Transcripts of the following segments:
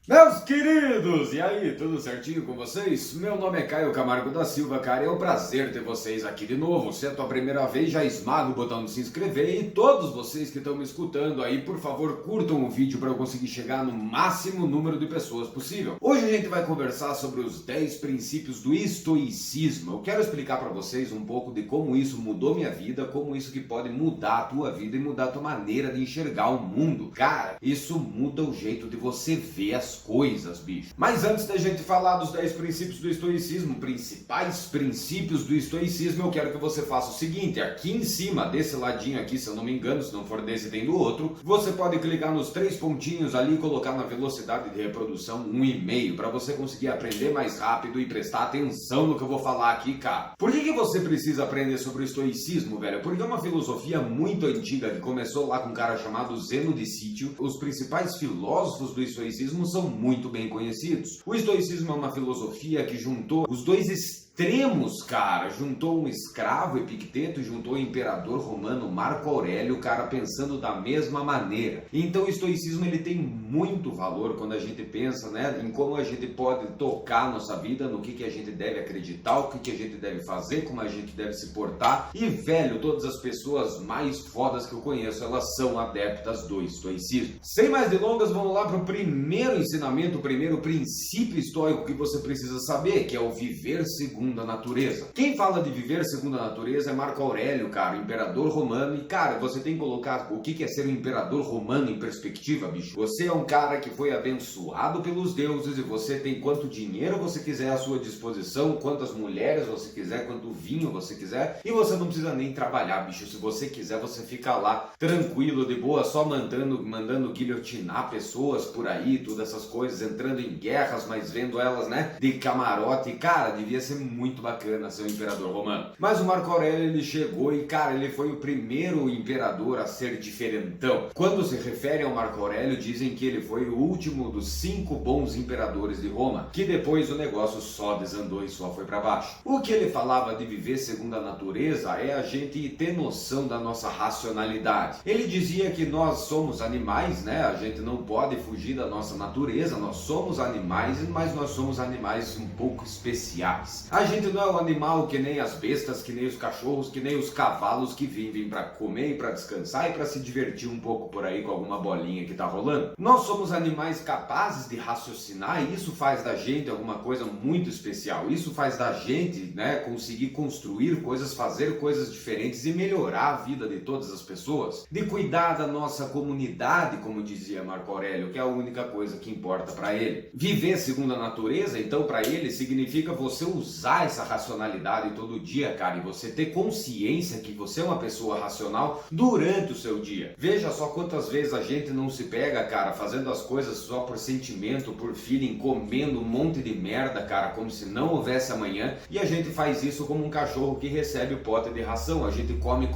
Meus queridos, e aí, tudo certinho com vocês? Meu nome é Caio Camargo da Silva, cara, é um prazer ter vocês aqui de novo. Se é a tua primeira vez, já esmaga o botão de se inscrever e todos vocês que estão me escutando aí, por favor, curtam o vídeo para eu conseguir chegar no máximo número de pessoas possível. Hoje a gente vai conversar sobre os 10 princípios do estoicismo. Eu quero explicar para vocês um pouco de como isso mudou minha vida, como isso que pode mudar a tua vida e mudar a tua maneira de enxergar o mundo. Cara, isso muda o jeito de você ver as coisas, bicho. Mas antes da gente falar dos 10 princípios do estoicismo, principais princípios do estoicismo, eu quero que você faça o seguinte: aqui em cima, desse ladinho aqui, se eu não me engano, se não for desse tem do outro, você pode clicar nos 3 pontinhos ali e colocar na velocidade de reprodução 1,5 para você conseguir aprender mais rápido e prestar atenção no que eu vou falar aqui, cara. Por que você precisa aprender sobre o estoicismo, velho? Porque é uma filosofia muito antiga que começou lá com um cara chamado Zeno de Sítio. Os principais filósofos do estoicismo são muito bem conhecidos. O estoicismo é uma filosofia que juntou os dois extremos, cara. Juntou um escravo, Epicteto, e juntou o imperador romano Marco Aurélio, cara, pensando da mesma maneira. Então o estoicismo ele tem muito valor quando a gente pensa, né, em como a gente pode tocar a nossa vida, no que a gente deve acreditar, o que a gente deve fazer, como a gente deve se portar. E, velho, todas as pessoas mais fodas que eu conheço, elas são adeptas do estoicismo. Sem mais delongas, vamos lá para o primeiro ensinamento, o primeiro princípio estoico que você precisa saber, que é o viver segundo a natureza. Quem fala de viver segundo a natureza é Marco Aurélio, cara, o imperador romano. E, cara, você tem que colocar o que é ser um imperador romano em perspectiva, bicho. Você é um cara que foi abençoado pelos deuses e você tem quanto dinheiro você quiser à sua disposição, quantas mulheres você quiser, quanto vinho você quiser, e você não precisa nem trabalhar, bicho. Se você quiser, você fica lá tranquilo, de boa, só mandando guilhotinar pessoas por aí, todas essas coisas, entrando em guerras, mas vendo elas, né, de camarote. Cara, devia ser muito bacana ser um imperador romano. Mas o Marco Aurélio, ele chegou e, cara, ele foi o primeiro imperador a ser diferentão. Quando se refere ao Marco Aurélio, dizem que ele foi o último dos 5 bons imperadores de Roma, que depois o negócio só desandou e só foi para baixo. O que ele falava de viver segundo a natureza é a gente ter noção da nossa racionalidade. Ele dizia que nós somos animais, né? A gente não pode fugir da nossa natureza, nós somos animais, mas nós somos animais um pouco especiais. A gente não é um animal que nem as bestas, que nem os cachorros, que nem os cavalos que vivem para comer e para descansar e para se divertir um pouco por aí com alguma bolinha que tá rolando. Nós somos animais capazes de raciocinar e isso faz da gente alguma coisa muito especial. Isso faz da gente, né, conseguir construir coisas, fazer coisas diferentes e melhorar a vida de todas as pessoas. De cuidar da nossa comunidade, como dizia Marco Aurélio, que é a única coisa que importa para ele. Viver segundo a natureza, então, para ele, significa você usar essa racionalidade todo dia, cara, e você ter consciência que você é uma pessoa racional durante o seu dia. Veja só quantas vezes a gente não se pega, cara, fazendo as coisas só por sentimento, por feeling, comendo um monte de merda, cara, como se não houvesse amanhã, e a gente faz isso como um cachorro que recebe o pote de ração. A gente come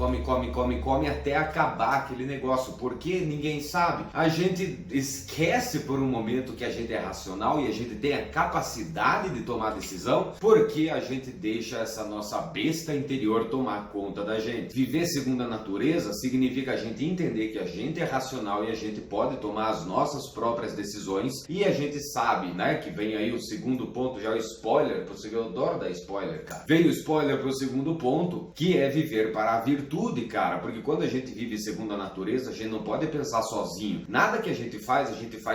até acabar aquele negócio, porque ninguém sabe. A gente esquece por um momento que a gente é racional e a gente tem a capacidade de tomar decisão, porque a gente deixa essa nossa besta interior tomar conta da gente. Viver segundo a natureza significa a gente entender que a gente é racional e a gente pode tomar as nossas próprias decisões, e a gente sabe, né, que vem aí o segundo ponto, já o spoiler, eu adoro dar spoiler, cara. Veio o spoiler pro segundo ponto, que é viver para a virtude, cara, porque quando a gente vive segundo a natureza, a gente não pode pensar sozinho. Nada que a gente faz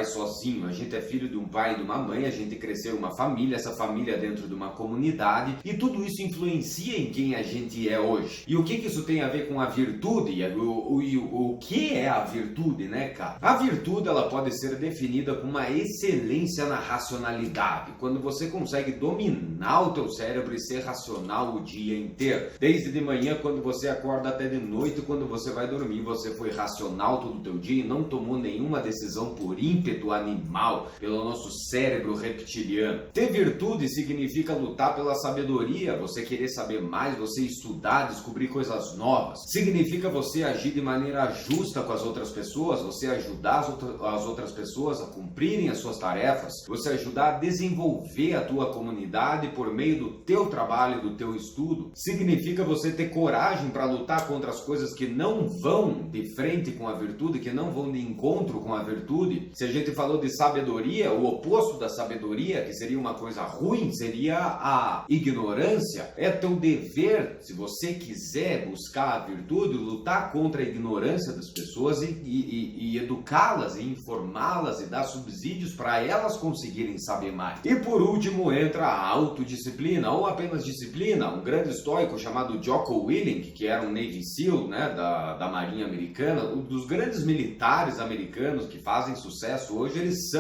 sozinho. A gente é filho de um pai e de uma mãe, a gente cresceu em uma família, essa família é dentro de uma comunidade, e tudo isso influencia em quem a gente é hoje. E o que isso tem a ver com a virtude? O que é a virtude, né, cara? A virtude, ela pode ser definida como uma excelência na racionalidade, quando você consegue dominar o teu cérebro e ser racional o dia inteiro. Desde de manhã, quando você acorda, até de noite, quando você vai dormir, você foi racional todo o teu dia e não tomou nenhuma decisão por ímpeto animal, pelo nosso cérebro reptiliano. Ter virtude significa lutar pela pela sabedoria, você querer saber mais, você estudar, descobrir coisas novas. Significa você agir de maneira justa com as outras pessoas, você ajudar as outras pessoas a cumprirem as suas tarefas, você ajudar a desenvolver a tua comunidade por meio do teu trabalho e do teu estudo. Significa você ter coragem para lutar contra as coisas que não vão de frente com a virtude, que não vão de encontro com a virtude. Se a gente falou de sabedoria, o oposto da sabedoria, que seria uma coisa ruim, seria a ignorância. É teu dever, se você quiser buscar a virtude, lutar contra a ignorância das pessoas e educá-las, e informá-las e dar subsídios para elas conseguirem saber mais. E por último entra a autodisciplina, ou apenas disciplina. Um grande estoico chamado Jocko Willink, que era um Navy SEAL, né, da Marinha Americana, um dos grandes militares americanos que fazem sucesso hoje, eles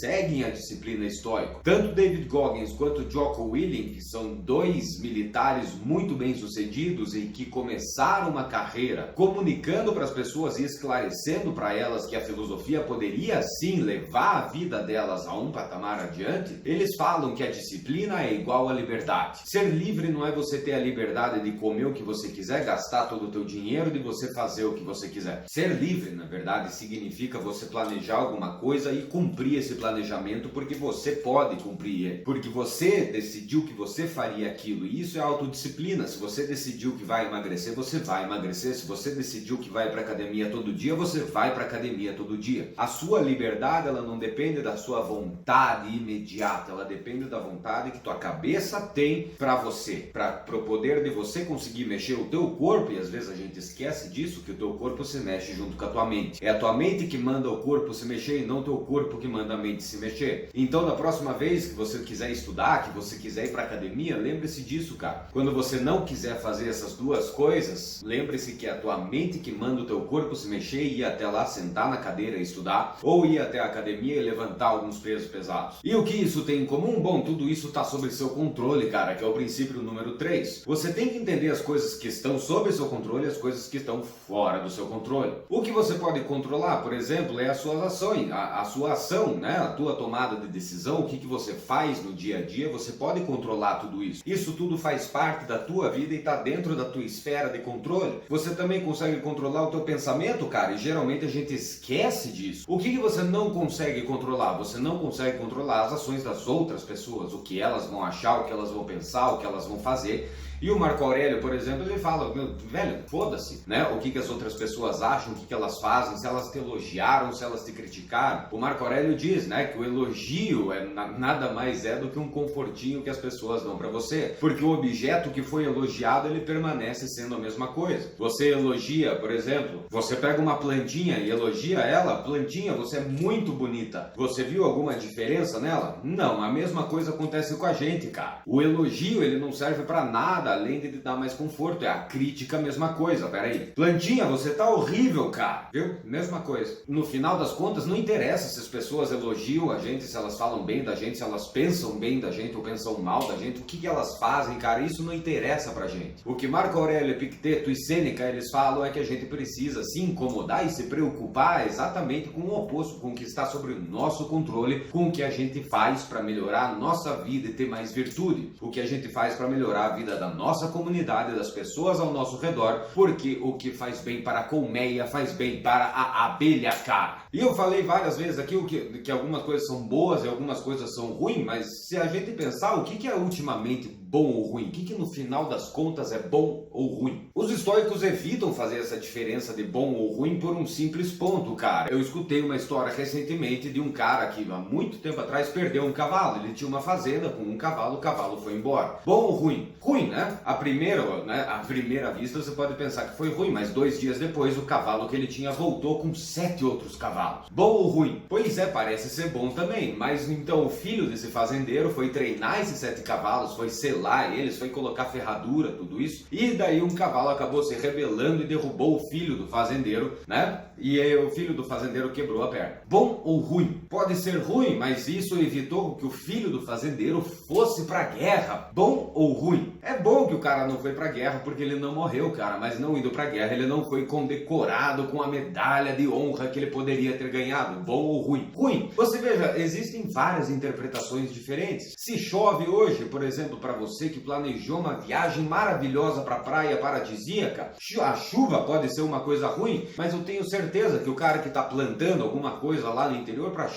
seguem a disciplina estoica. Tanto David Goggins quanto Jocko Willink são dois militares muito bem sucedidos e que começaram uma carreira comunicando para as pessoas e esclarecendo para elas que a filosofia poderia sim levar a vida delas a um patamar adiante. Eles falam que a disciplina é igual à liberdade. Ser livre não é você ter a liberdade de comer o que você quiser, gastar todo o teu dinheiro, de você fazer o que você quiser. Ser livre, na verdade, significa você planejar alguma coisa e cumprir esse planejamento porque você pode cumprir ele. Porque você decidiu que você faria aquilo. E isso é autodisciplina. Se você decidiu que vai emagrecer, você vai emagrecer. Se você decidiu que vai para academia todo dia, você vai para academia todo dia. A sua liberdade, ela não depende da sua vontade imediata. Ela depende da vontade que tua cabeça tem para você. Para o poder de você conseguir mexer o teu corpo. E às vezes a gente esquece disso, que o teu corpo se mexe junto com a tua mente. É a tua mente que manda o corpo se mexer e não o teu corpo que manda a mente se mexer. Então, da próxima vez que você quiser estudar, que você quiser ir para academia, lembre-se disso, cara. Quando você não quiser fazer essas duas coisas, lembre-se que é a tua mente que manda o teu corpo se mexer e ir até lá, sentar na cadeira e estudar, ou ir até a academia e levantar alguns pesos pesados. E o que isso tem em comum? Bom, tudo isso está sob seu controle, cara, que é o princípio número 3. Você tem que entender as coisas que estão sob seu controle e as coisas que estão fora do seu controle. O que você pode controlar, por exemplo, é as suas ações, a sua ação, né? A tua tomada de decisão, o que você faz no dia a dia, você pode controlar tudo isso. Isso tudo faz parte da tua vida e está dentro da tua esfera de controle. Você também consegue controlar o teu pensamento, cara, e geralmente a gente esquece disso. O que você não consegue controlar? Você não consegue controlar as ações das outras pessoas, o que elas vão achar, o que elas vão pensar, o que elas vão fazer. E o Marco Aurélio, por exemplo, ele fala, velho, foda-se, né? O que as outras pessoas acham, o que elas fazem, se elas te elogiaram, se elas te criticaram. O Marco Aurélio diz, né, que o elogio nada mais é do que um confortinho que as pessoas dão pra você. Porque o objeto que foi elogiado, ele permanece sendo a mesma coisa. Você elogia, por exemplo, você pega uma plantinha e elogia ela, plantinha, você é muito bonita. Você viu alguma diferença nela? Não, a mesma coisa acontece com a gente, cara. O elogio, ele não serve pra nada, além de te dar mais conforto. É a crítica, a mesma coisa. Peraí, plantinha, você tá horrível, cara, viu? Mesma coisa. No final das contas, não interessa se as pessoas elogiam a gente, se elas falam bem da gente, se elas pensam bem da gente ou pensam mal da gente, o que elas fazem, cara, isso não interessa pra gente. O que Marco Aurélio, Epicteto e Sêneca, eles falam é que a gente precisa se incomodar e se preocupar exatamente com o oposto, com o que está sobre o nosso controle, com o que a gente faz para melhorar a nossa vida e ter mais virtude, o que a gente faz para melhorar a vida da nossa comunidade, das pessoas ao nosso redor, porque o que faz bem para a colmeia faz bem para a abelha, cara. E eu falei várias vezes aqui que algumas coisas são boas e algumas coisas são ruins, mas se a gente pensar o que é ultimamente bom ou ruim, o que no final das contas é bom ou ruim. Os estoicos evitam fazer essa diferença de bom ou ruim por um simples ponto, cara. Eu escutei uma história recentemente de um cara que há muito tempo atrás perdeu um cavalo. Ele tinha uma fazenda com um cavalo, o cavalo foi embora. Bom ou ruim? Ruim, né? À primeira vista você pode pensar que foi ruim, mas 2 dias depois o cavalo que ele tinha voltou com 7 outros cavalos. Bom ou ruim? Pois é, parece ser bom também, mas então o filho desse fazendeiro foi treinar esses 7 cavalos, foi selar eles, foi colocar ferradura, tudo isso, e daí um cavalo acabou se rebelando e derrubou o filho do fazendeiro, né? E aí o filho do fazendeiro quebrou a perna. Bom ou ruim? Pode ser ruim, mas isso evitou que o filho do fazendeiro fosse pra guerra. Bom ou ruim? É bom que o cara não foi pra guerra porque ele não morreu, cara, mas não indo pra guerra ele não foi condecorado com a medalha de honra que ele poderia ter ganhado, bom ou ruim. Ruim. Você veja, existem várias interpretações diferentes. Se chove hoje, por exemplo, para você que planejou uma viagem maravilhosa pra praia paradisíaca, a chuva pode ser uma coisa ruim, mas eu tenho certeza que o cara que tá plantando alguma coisa lá no interior a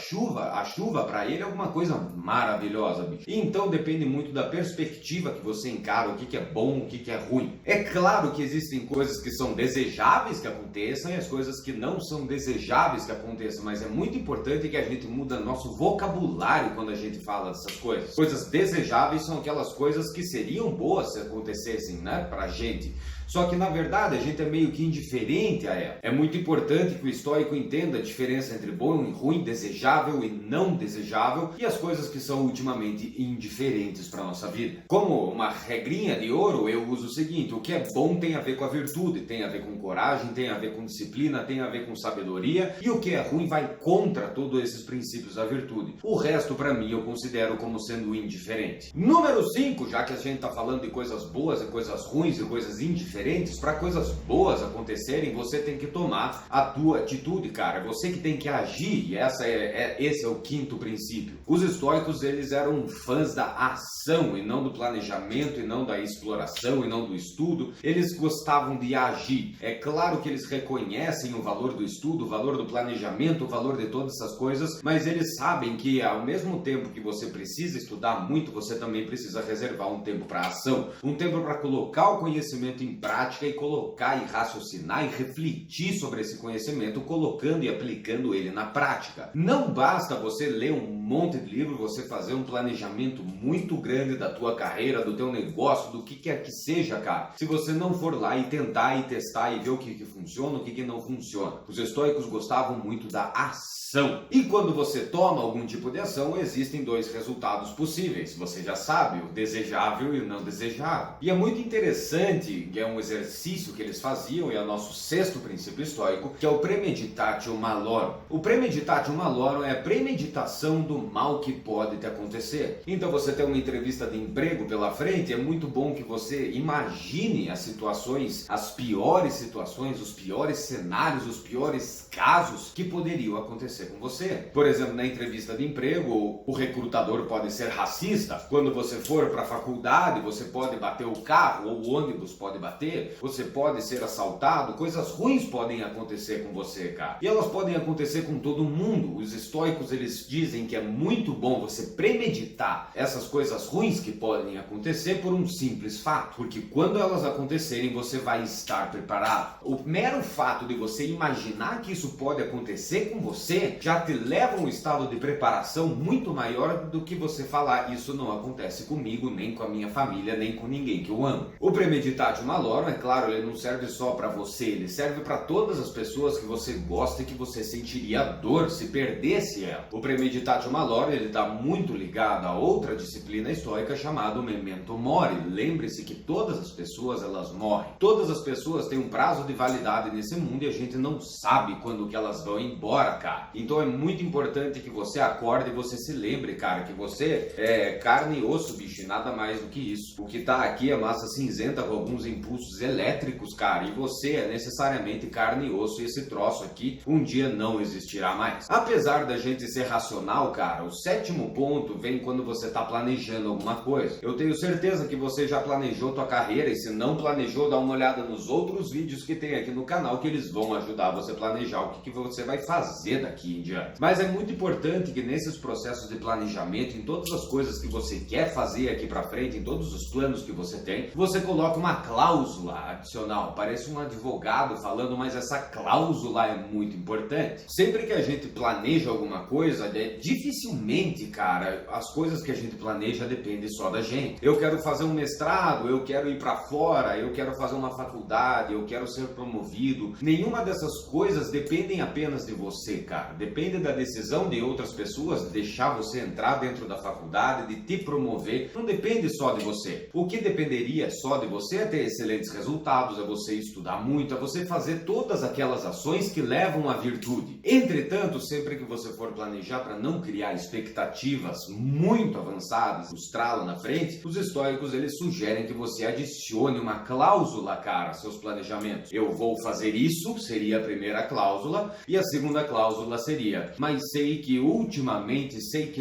chuva para ele é alguma coisa maravilhosa, bicho. Então depende muito da perspectiva que você encara, o que é bom, o que é ruim. É claro que existem coisas que são desejáveis que aconteçam e as coisas que não são desejáveis que aconteçam, mas é muito importante que a gente muda nosso vocabulário quando a gente fala dessas coisas. Coisas desejáveis são aquelas coisas que seriam boas se acontecessem, né, pra gente. Só que na verdade a gente é meio que indiferente a ela. É muito importante que o estoico entenda a diferença entre bom e ruim, desejável e não desejável e as coisas que são ultimamente indiferentes para nossa vida. Como uma regrinha de ouro, eu uso o seguinte: o que é bom tem a ver com a virtude, tem a ver com coragem, tem a ver com disciplina, tem a ver com sabedoria, e o que é ruim vai contra todos esses princípios da virtude. O resto para mim eu considero como sendo indiferente. Número 5, já que a gente está falando de coisas boas e coisas ruins e coisas indiferentes, para coisas boas acontecerem, você tem que tomar a tua atitude, cara. Você que tem que agir, e esse é o quinto princípio. Os estoicos, eles eram fãs da ação e não do planejamento, e não da exploração, e não do estudo. Eles gostavam de agir. É claro que eles reconhecem o valor do estudo, o valor do planejamento, o valor de todas essas coisas, mas eles sabem que ao mesmo tempo que você precisa estudar muito, você também precisa reservar um tempo para ação, um tempo para colocar o conhecimento em prática e colocar e raciocinar e refletir sobre esse conhecimento, colocando e aplicando ele na prática. Não basta você ler um monte de livro, você fazer um planejamento muito grande da tua carreira, do teu negócio, do que quer que seja, cara, se você não for lá e tentar e testar e ver o que funciona, o que não funciona. Os estoicos gostavam muito da ação. E quando você toma algum tipo de ação, existem dois resultados possíveis. Você já sabe, o desejável e o não desejável. E é muito interessante, que é um exercício que eles faziam, e é o nosso sexto princípio estoico, que é o premeditatio malorum. O premeditatio malorum é a premeditação do mal que pode te acontecer. Então você tem uma entrevista de emprego pela frente, é muito bom que você imagine as situações, as piores situações, os piores cenários, os piores casos que poderiam acontecer com você. Por exemplo, na entrevista de emprego, o recrutador pode ser racista. Quando você for para a faculdade, você pode bater o carro, ou o ônibus pode bater, você pode ser assaltado, coisas ruins podem acontecer com você, cara. E elas podem acontecer com todo mundo. Os estoicos, eles dizem que é muito bom você premeditar essas coisas ruins que podem acontecer por um simples fato, porque quando elas acontecerem, você vai estar preparado. O mero fato de você imaginar que isso pode acontecer com você já te leva a um estado de preparação muito maior do que você falar: isso não acontece comigo, nem com a minha família, nem com ninguém que eu amo. O premeditatio malorum, é claro, ele não serve só para você, ele serve para todas as pessoas que você gosta e que você sentiria dor se perdesse ela. O premeditatio malorum, ele está muito ligado a outra disciplina estoica chamada memento mori. Lembre-se que todas as pessoas, elas morrem. Todas as pessoas têm um prazo de validade nesse mundo e a gente não sabe quando que elas vão embora, cara. Então é muito importante que você acorde e você se lembre, cara, que você é carne e osso, bicho, e nada mais do que isso. O que tá aqui é massa cinzenta com alguns impulsos elétricos, cara, e você é necessariamente carne e osso, e esse troço aqui um dia não existirá mais. Apesar da gente ser racional, cara, o sétimo ponto vem quando você tá planejando alguma coisa. Eu tenho certeza que você já planejou tua carreira, e se não planejou, dá uma olhada nos outros vídeos que tem aqui no canal, que eles vão ajudar você a planejar o que você vai fazer daqui em diante. Mas é muito importante que nesses processos de planejamento, em todas as coisas que você quer fazer aqui pra frente, em todos os planos que você tem, você coloque uma cláusula adicional. Parece um advogado falando, mas essa cláusula é muito importante. Sempre que a gente planeja alguma coisa, dificilmente, cara, as coisas que a gente planeja dependem só da gente. Eu quero fazer um mestrado, eu quero ir pra fora, eu quero fazer uma faculdade, eu quero ser promovido. Nenhuma dessas coisas dependem apenas de você, cara. Depende da decisão de outras pessoas de deixar você entrar dentro da faculdade, de te promover. Não depende só de você. O que dependeria só de você é ter excelente excelentes resultados, é você estudar muito, é você fazer todas aquelas ações que levam à virtude. Entretanto, sempre que você for planejar para não criar expectativas muito avançadas, frustrá-la na frente, os estoicos eles sugerem que você adicione uma cláusula, cara, a seus planejamentos. Eu vou fazer isso, seria a primeira cláusula, e a segunda cláusula seria, mas sei que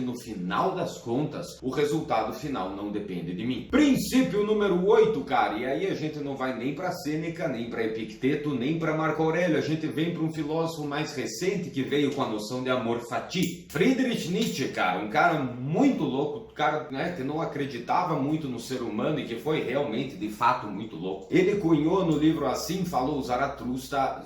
no final das contas, o resultado final não depende de mim. Princípio número 8, cara, e aí a gente não vai nem para Sêneca, nem para Epicteto, nem para Marco Aurélio, a gente vem para um filósofo mais recente que veio com a noção de amor fati. Friedrich Nietzsche, cara, um cara muito louco, cara, né, que não acreditava muito no ser humano e que foi realmente, de fato, muito louco. Ele cunhou no livro Assim Falou Zaratustra,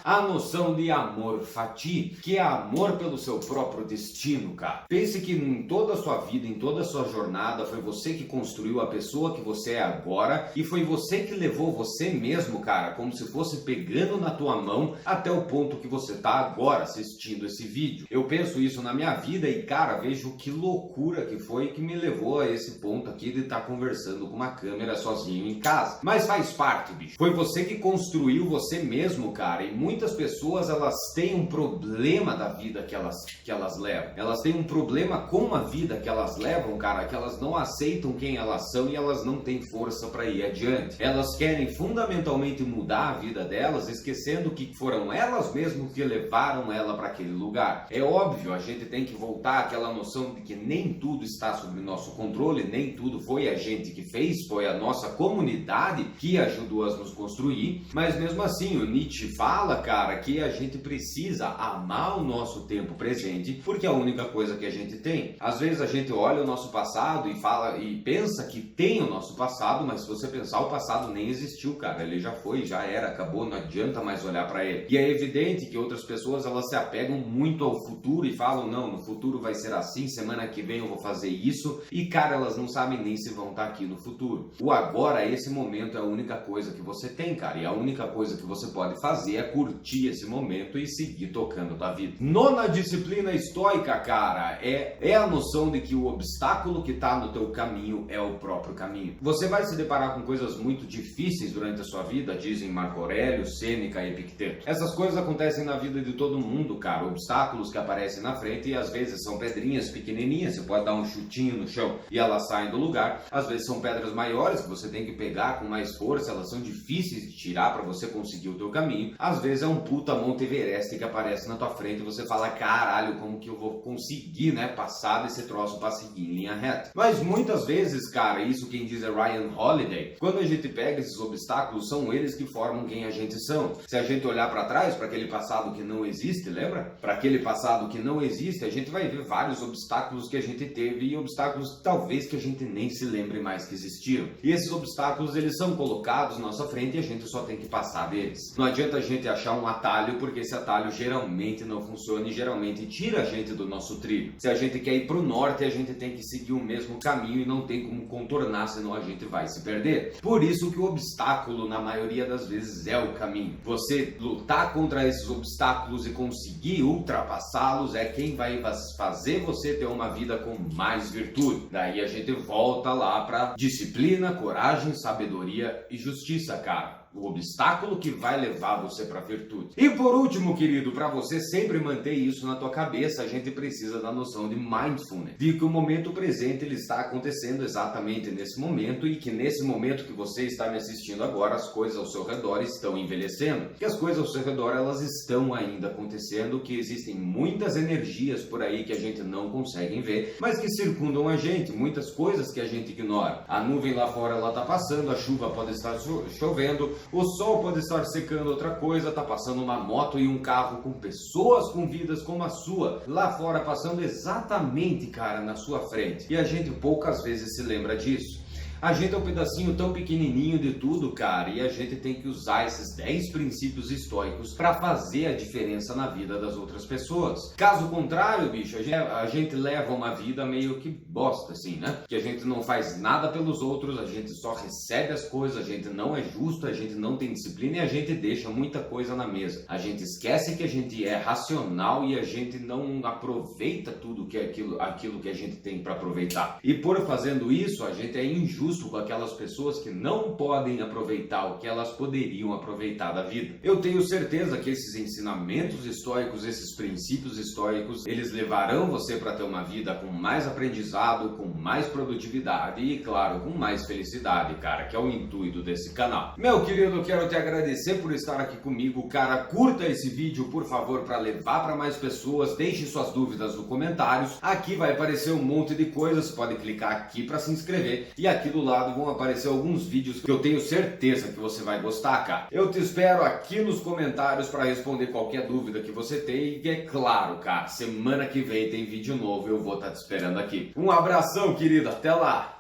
a noção de amor fati, que é amor pelo seu próprio destino, cara. Pense que em toda a sua vida, em toda a sua jornada, foi você que construiu a pessoa que você é agora e foi você que levou você mesmo, cara, como se fosse pegando na tua mão até o ponto que você tá agora assistindo esse vídeo. Eu penso isso na minha vida e, cara, vejo que loucura que foi que me levou a esse ponto aqui de estar conversando com uma câmera sozinho em casa. Mas faz parte, bicho. Foi você que construiu você mesmo, cara, e muitas pessoas, elas têm um problema da vida que elas levam. Elas têm um problema com a vida que elas levam, cara, que elas não aceitam quem elas são e elas não têm força para ir adiante. Elas querem fundamentalmente mudar a vida delas, esquecendo que foram elas mesmas que levaram ela para aquele lugar. É óbvio, a gente tem que voltar àquela noção de que nem tudo está sob nosso controle, nem tudo foi a gente que fez, foi a nossa comunidade que ajudou a nos construir, mas mesmo assim o Nietzsche fala, cara, que a gente precisa amar o nosso tempo presente, porque é a única coisa que a gente tem. Às vezes a gente olha o nosso passado e fala e pensa que tem o nosso passado, mas se você pensar, o passado nem existiu, cara, ele já foi, já era, acabou, não adianta mais olhar para ele. E é evidente que outras pessoas, elas se apegam muito ao futuro e falam, não, no futuro vai ser assim, semana que vem eu vou fazer isso, e cara, elas não sabem nem se vão estar aqui no futuro. O agora, esse momento é a única coisa que você tem, cara, e a única coisa que você pode fazer é curtir esse momento e seguir tocando tua vida. Nona disciplina estoica, cara, é a noção de que o obstáculo que tá no teu caminho é o próprio caminho. Você vai se deparar com coisas muito difíceis durante a sua vida, dizem Marco Aurélio, Sêneca e Epicteto. Essas coisas acontecem na vida de todo mundo, cara, obstáculos que aparecem na frente e às vezes são pedrinhas pequenininhas, você pode dar um chutinho no chão e elas saem do lugar. Às vezes são pedras maiores que você tem que pegar com mais força, elas são difíceis de tirar para você conseguir o teu caminho. Às vezes é um puta Monte Everest que aparece na tua frente e você fala, caralho, como que eu vou conseguir, né, passar desse troço para seguir em linha reta. Mas muitas vezes, cara, isso quem diz é Ryan Holiday, quando a gente pega esses obstáculos, são eles que formam quem a gente são. Se a gente olhar para trás, para aquele passado que não existe, lembra? Para aquele passado que não existe, a gente vai ver vários obstáculos que a gente teve e obstáculos talvez que a gente nem se lembre mais que existiram. E esses obstáculos, eles são colocados na nossa frente e a gente só tem que passar deles. Não adianta a gente achar um atalho, porque esse atalho geralmente não funciona e geralmente tira a gente do nosso trilho. Se a gente quer ir pro norte, a gente tem que seguir o mesmo caminho e não tem como contornar, senão a gente vai se perder. Por isso que o obstáculo, na maioria das vezes, é o caminho. Você lutar contra esses obstáculos e conseguir ultrapassá-los é quem vai fazer você ter uma vida com mais virtude. Daí a gente volta lá para disciplina, coragem, sabedoria e justiça, cara. O obstáculo que vai levar você para a virtude. E por último, querido, para você sempre manter isso na tua cabeça, a gente precisa da noção de mindfulness, de que o momento presente ele está acontecendo exatamente nesse momento e que nesse momento que você está me assistindo agora, as coisas ao seu redor estão envelhecendo, que as coisas ao seu redor elas estão ainda acontecendo, que existem muitas energias por aí que a gente não consegue ver, mas que circundam a gente, muitas coisas que a gente ignora. A nuvem lá fora ela está passando, a chuva pode estar chovendo, o sol pode estar secando outra coisa, tá passando uma moto e um carro com pessoas com vidas como a sua, lá fora passando exatamente, cara, na sua frente. E a gente poucas vezes se lembra disso. A gente é um pedacinho tão pequenininho de tudo, cara, e a gente tem que usar esses 10 princípios estoicos para fazer a diferença na vida das outras pessoas. Caso contrário, bicho, a gente leva uma vida meio que bosta, assim, né? Que a gente não faz nada pelos outros, a gente só recebe as coisas, a gente não é justo, a gente não tem disciplina e a gente deixa muita coisa na mesa. A gente esquece que a gente é racional e a gente não aproveita tudo que é aquilo que a gente tem para aproveitar. E por fazendo isso, a gente é injusto injusto com aquelas pessoas que não podem aproveitar o que elas poderiam aproveitar da vida. Eu tenho certeza que esses ensinamentos estoicos, esses princípios estoicos, eles levarão você para ter uma vida com mais aprendizado, com mais produtividade e, claro, com mais felicidade, cara, que é o intuito desse canal. Meu querido, eu quero te agradecer por estar aqui comigo, cara. Curta esse vídeo, por favor, para levar para mais pessoas. Deixe suas dúvidas nos comentários. Aqui vai aparecer um monte de coisas, você pode clicar aqui para se inscrever e aqui do lado vão aparecer alguns vídeos que eu tenho certeza que você vai gostar, cara. Eu te espero aqui nos comentários para responder qualquer dúvida que você tem e, é claro, cara, semana que vem tem vídeo novo, eu vou estar te esperando aqui. Um abração, querido, até lá!